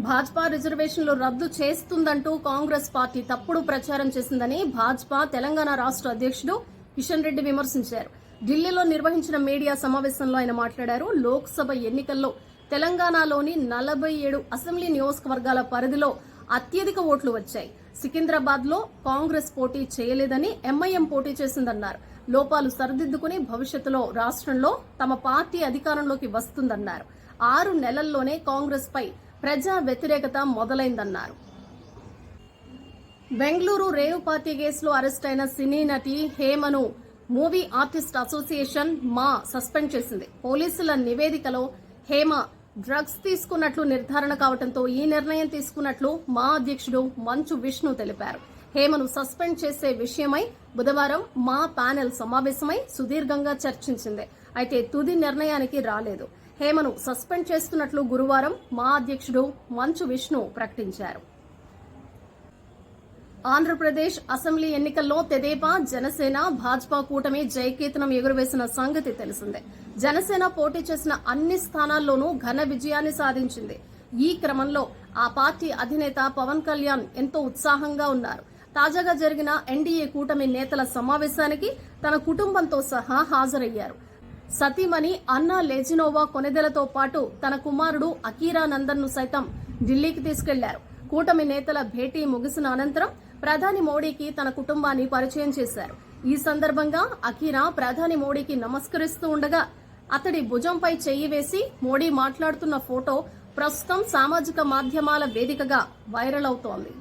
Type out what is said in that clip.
భాజపా రిజర్వేషన్లు రద్దు చేస్తుందంటూ కాంగ్రెస్ పార్టీ తప్పుడు ప్రచారం చేసిందని భాజపా తెలంగాణ రాష్ట్ర అధ్యక్షుడు కిషన్ రెడ్డి విమర్శించారు. ఢిల్లీలో నిర్వహించిన మీడియా సమావేశంలో ఆయన మాట్లాడారు. లోక్సభ ఎన్నికల్లో తెలంగాణలోని 47 అసెంబ్లీ నియోజకవర్గాల పరిధిలో అత్యధిక ఓట్లు వచ్చాయి. సికింద్రాబాద్ లో కాంగ్రెస్ పోటీ చేయలేదని ఎంఐఎం పోటీ చేసిందన్నారు. లోపాలు సరిదిద్దుకుని భవిష్యత్తులో రాష్ట్రంలో తమ పార్టీ అధికారంలోకి వస్తుందన్నారు. 6 నెలల్లోనే కాంగ్రెస్ పై ప్రజా వ్యతిరేకత మొదలైందన్నారు. బెంగళూరు రేవ్ పార్టీ కేసులో అరెస్టైన సినీ నటి హేమను మూవీ ఆర్టిస్ట్ అసోసియేషన్ సస్పెండ్ చేసింది. పోలీసుల నివేదికలో హేమ డ్రగ్స్ తీసుకున్నట్లు నిర్ధారణ కావడంతో ఈ నిర్ణయం తీసుకున్నట్లు అధ్యక్షుడు మంచు విష్ణు తెలిపారు. హేమను సస్పెండ్ చేసే విషయమై బుధవారం ప్యానెల్ సమావేశమై సుదీర్ఘంగా చర్చించింది. అయితే తుది నిర్ణయానికి రాలేదు. హేమను సస్పెండ్ చేస్తున్నట్లు గురువారం అధ్యక్షుడు మంచు విష్ణు ప్రకటించారు. ఆంధ్రప్రదేశ్ అసెంబ్లీ ఎన్నికల్లో తెదేపా, జనసేన, భాజపా కూటమి జయకేతనం ఎగురవేసిన సంగతి తెలిసిందే. జనసేన పోటీ చేసిన అన్ని స్థానాల్లోనూ ఘన విజయాన్ని సాధించింది. ఈ క్రమంలో ఆ పార్టీ అధినేత పవన్ కళ్యాణ్ ఎంతో ఉత్సాహంగా ఉన్నారు. తాజాగా జరిగిన ఎన్డీఏ కూటమి నేతల సమావేశానికి తన కుటుంబంతో సహా హాజరయ్యారు. సతీమణి అన్నా లెజినోవా కొనెదెలతో పాటు తన కుమారుడు అకీరా నందన్ ను సైతం ఢిల్లీకి తీసుకెళ్లారు. కూటమి నేతల భేటీ ముగిసిన అనంతరం ప్రధాని మోడీకి తన కుటుంబాన్ని పరిచయం చేశారు. ఈ సందర్భంగా అకీరా ప్రధాని మోడీకి నమస్కరిస్తూ ఉండగా అతడి భుజంపై చెయ్యి వేసి మోడీ మాట్లాడుతున్న ఫోటో ప్రస్తుతం సామాజిక మాధ్యమాల వేదికగా వైరల్ అవుతోంది.